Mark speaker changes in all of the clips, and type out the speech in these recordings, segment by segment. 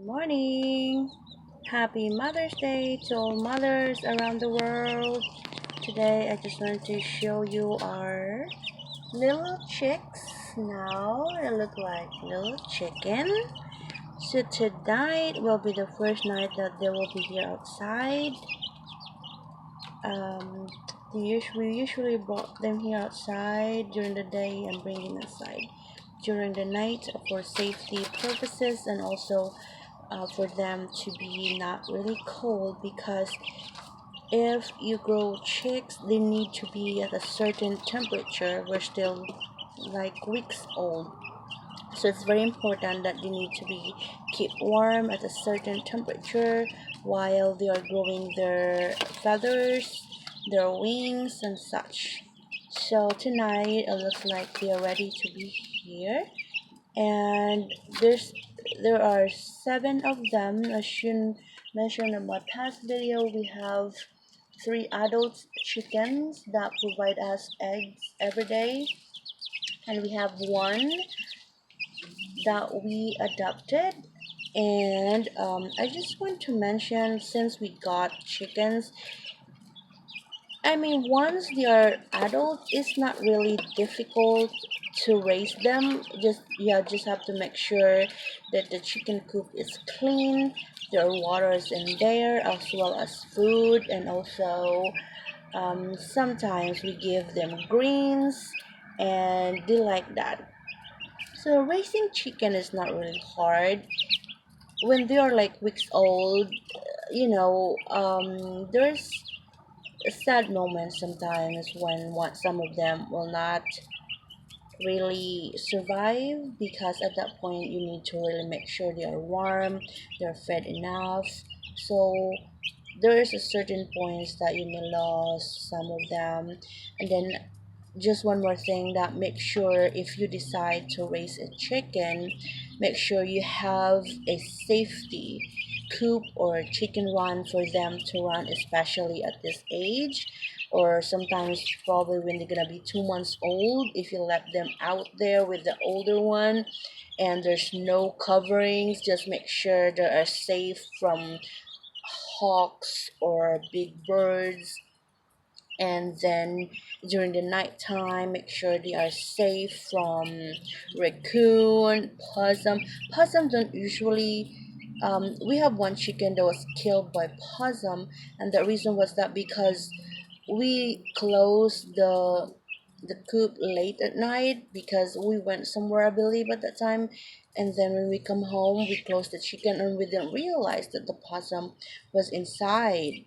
Speaker 1: Morning! Happy Mother's Day to all mothers around the world. Today I just wanted to show you our little chicks. Now they look like little chicken. So tonight will be the first night that they will be here outside. Um, we usually brought them here outside during the day and bring them inside during the night for safety purposes, and also for them to be not really cold, because if you grow chicks they need to be at a certain temperature. We're still like weeks old, so it's very important that they need to be keep warm at a certain temperature while they are growing their feathers, their wings and such. So tonight it looks like they are ready to be here, and there are seven of them. As you mentioned in my past video, we have three adult chickens that provide us eggs every day, and we have one that we adopted. And I just want to mention, since we got chickens, I mean, once they are adult, it's not really difficult to raise them. Just have to make sure that the chicken coop is clean, there are waters in there, as well as food, and also sometimes we give them greens, and they like that. So raising chicken is not really hard. When they are like weeks old, there's a sad moment sometimes when some of them will not really survive, because at that point you need to really make sure they are warm, they're fed enough. So there is a certain points that you may lose some of them. And then just one more thing, that make sure if you decide to raise a chicken, make sure you have a safety coop or chicken run for them to run, especially at this age, or sometimes probably when they're gonna be 2 months old. If you let them out there with the older one and there's no coverings, just make sure they are safe from hawks or big birds. And then during the nighttime, make sure they are safe from raccoon, possum don't usually we have one chicken that was killed by possum, and the reason was that because we closed the coop late at night because we went somewhere, I believe, at that time. And then when we come home, we closed the chicken and we didn't realize that the possum was inside.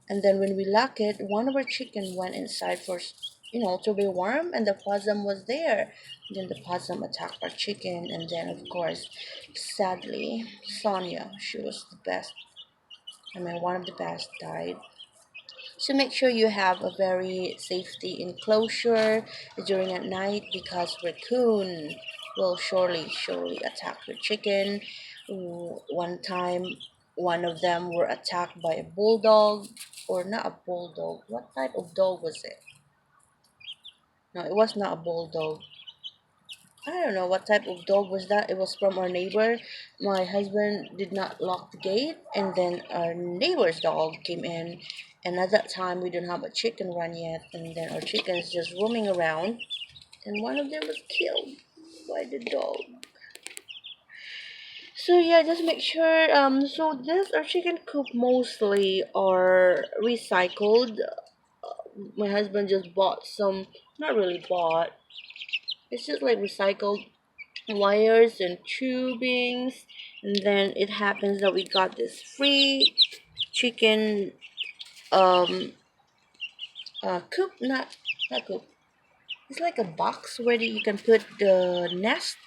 Speaker 1: And then when we lock it, one of our chicken went inside for, to be warm, and the possum was there. Then the possum attacked our chicken, and then of course, sadly, Sonia, she was the best. I mean, one of the best died. So make sure you have a very safety enclosure during at night, because raccoon will surely attack your chicken. One time, one of them were attacked by a bulldog, or not a bulldog. What type of dog was it? No, it was not a bulldog. I don't know what type of dog was that. It was from our neighbor. My husband did not lock the gate, and then our neighbor's dog came in. And at that time, we didn't have a chicken run yet, and then our chickens just roaming around, and one of them was killed by the dog. So yeah, just make sure. So this our chicken coop mostly are recycled. My husband just bought some. Not really bought. It's just like recycled wires and tubings. And then it happens that we got this free chicken um coop, not coop, it's like a box where you can put the nest.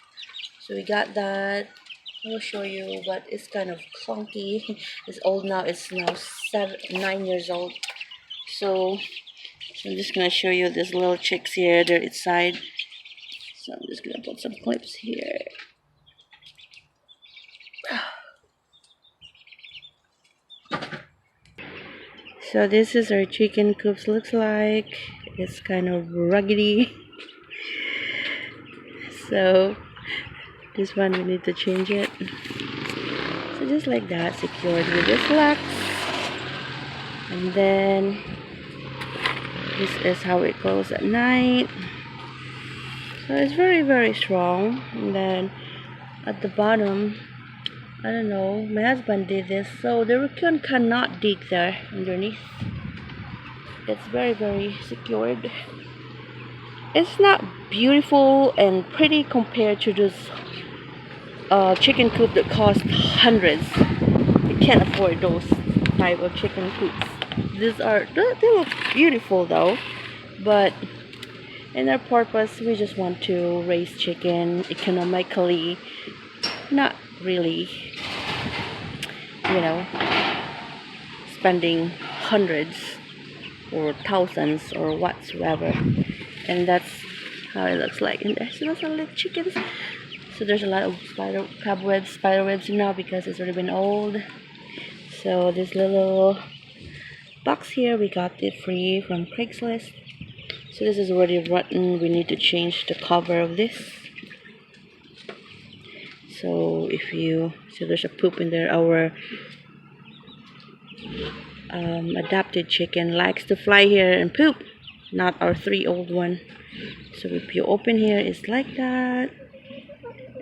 Speaker 1: So we got that. I'll show you, but it's kind of clunky. It's old now. It's now 9 years old. So I'm just gonna show you these little chicks here. They're inside. So I'm just gonna put some clips here. So this is our chicken coops looks like. It's kind of ruggedy. So this one we need to change it. So is like that, secured with this locks. And then this is how it goes at night. So it's very, very strong. And then at the bottom, I don't know, my husband did this, so the raccoon cannot dig there underneath. It's very, very secured. It's not beautiful and pretty compared to this chicken coop that cost hundreds. You can't afford those type of chicken coops. They look beautiful though, but in their purpose, we just want to raise chicken economically, not really, you know, spending hundreds or thousands or whatsoever. And that's how it looks like. And there's lots of little chickens. So there's a lot of spider webs now because it's already been old. So this little box here, we got it free from Craigslist. So this is already rotten. We need to change the cover of this. So there's a poop in there. Our adopted chicken likes to fly here and poop, not our 3-old one. So if you open here, it's like that.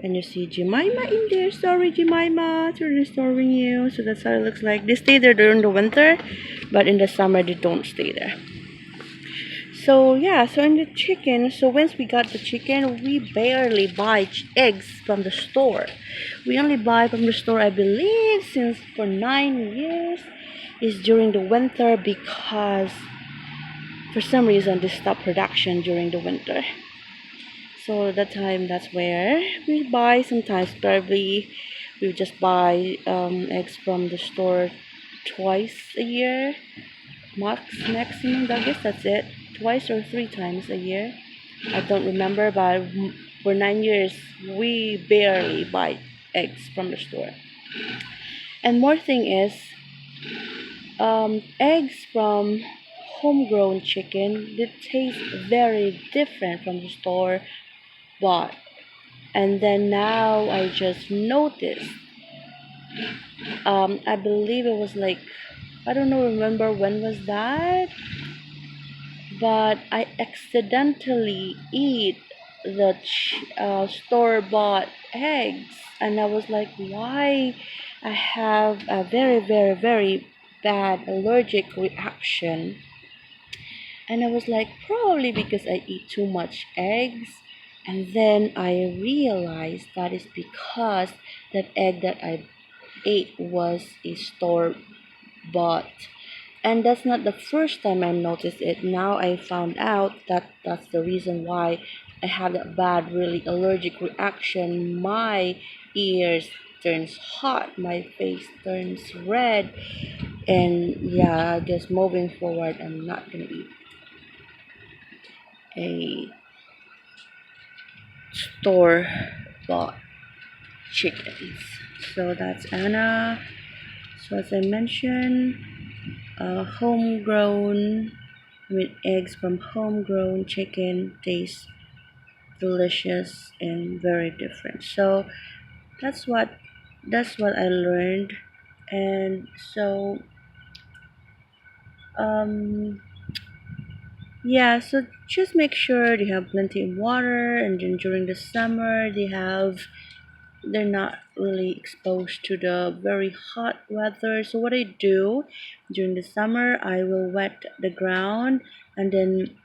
Speaker 1: And you see Jemima in there. Sorry, Jemima, to restoring you. So that's how it looks like. They stay there during the winter, but in the summer they don't stay there. So yeah, so in the chicken, so once we got the chicken, we barely buy eggs from the store. We only buy from the store, I believe, since for 9 years is during the winter, because for some reason they stop production during the winter. So at that time, that's where we buy. Sometimes probably we just buy eggs from the store twice a year, maximum. I guess that's it, twice or 3 times a year. I don't remember, but for 9 years we barely buy eggs from the store. And more thing is, eggs from homegrown chicken, they taste very different from the store bought. And then now I just noticed, I believe it was like, I don't know, remember when was that, but I accidentally eat the store-bought eggs, and I was like, why I have a very, very, very bad allergic reaction. And I was like, probably because I eat too much eggs. And then I realized that is because that egg that I ate was a store bought. And that's not the first time I noticed it. Now I found out that that's the reason why I have that bad, really allergic reaction. My ears turns hot, my face turns red, and yeah, I guess moving forward, I'm not gonna eat a store bought chickens. So that's Anna. So as I mentioned, homegrown with eggs from homegrown chicken taste delicious and very different. So that's what I learned. And so um yeah, so just make sure they have plenty of water, and then during the summer they're not really exposed to the very hot weather. So what I do during the summer, I will wet the ground, and then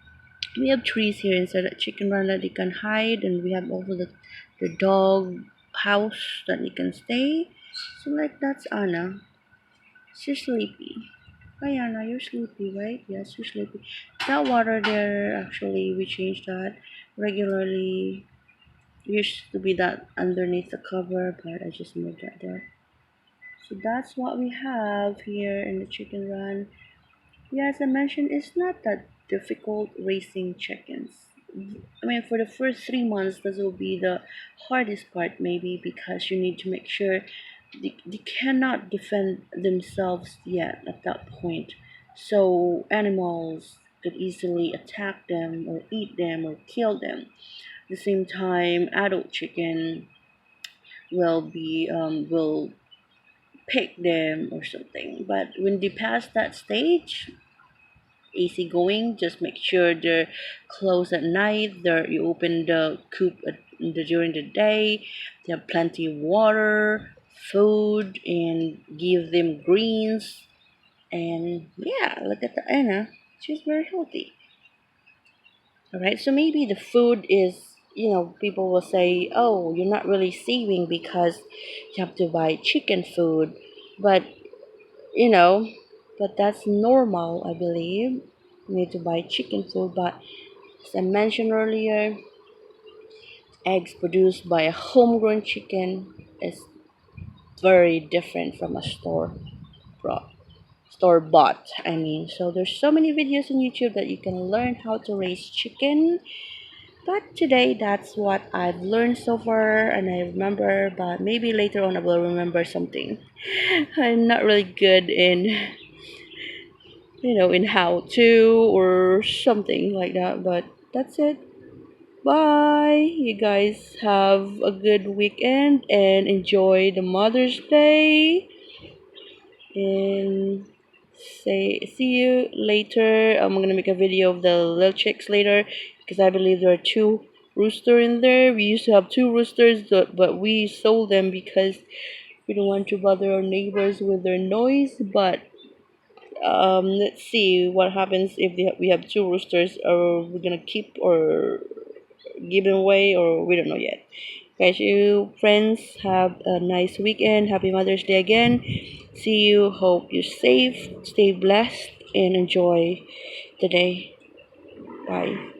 Speaker 1: we have trees here inside the chicken run that they can hide, and we have also the dog house that they can stay. So like that's Anna. She's sleepy. Hi Anna, you're sleepy, right? Yes, you're sleepy. That water there, actually, we changed that regularly. Used to be that underneath the cover, but I just moved that there. So that's what we have here in the chicken run. Yeah, as I mentioned, it's not that difficult raising chickens. I mean, for the first 3 months, this will be the hardest part, maybe, because you need to make sure they cannot defend themselves yet at that point. So animals could easily attack them or eat them or kill them. At the same time, adult chicken will pick them or something. But when they pass that stage, easygoing. Just make sure they're closed at night. You open the coop during the day. They have plenty of water, food, and give them greens. And yeah, look at the Anna. She's very healthy. All right, so maybe the food is, people will say, oh, you're not really saving because you have to buy chicken food. But, you know, but that's normal, I believe. You need to buy chicken food. But as I mentioned earlier, eggs produced by a homegrown chicken is very different from a brought store bought, I mean. So there's so many videos on YouTube that you can learn how to raise chicken. But today, that's what I've learned so far, and I remember, but maybe later on I will remember something. I'm not really good in how to or something like that, but that's it. Bye. You guys have a good weekend and enjoy the Mother's Day. And see you later. I'm gonna make a video of the little chicks later because I believe there are two rooster in there. We used to have two roosters, but we sold them because we don't want to bother our neighbors with their noise. But let's see what happens if we have two roosters. Or we're gonna keep or give them away, or we don't know yet. Guys, you friends, have a nice weekend. Happy Mother's Day again. See you. Hope you're safe, stay blessed, and enjoy the day. Bye.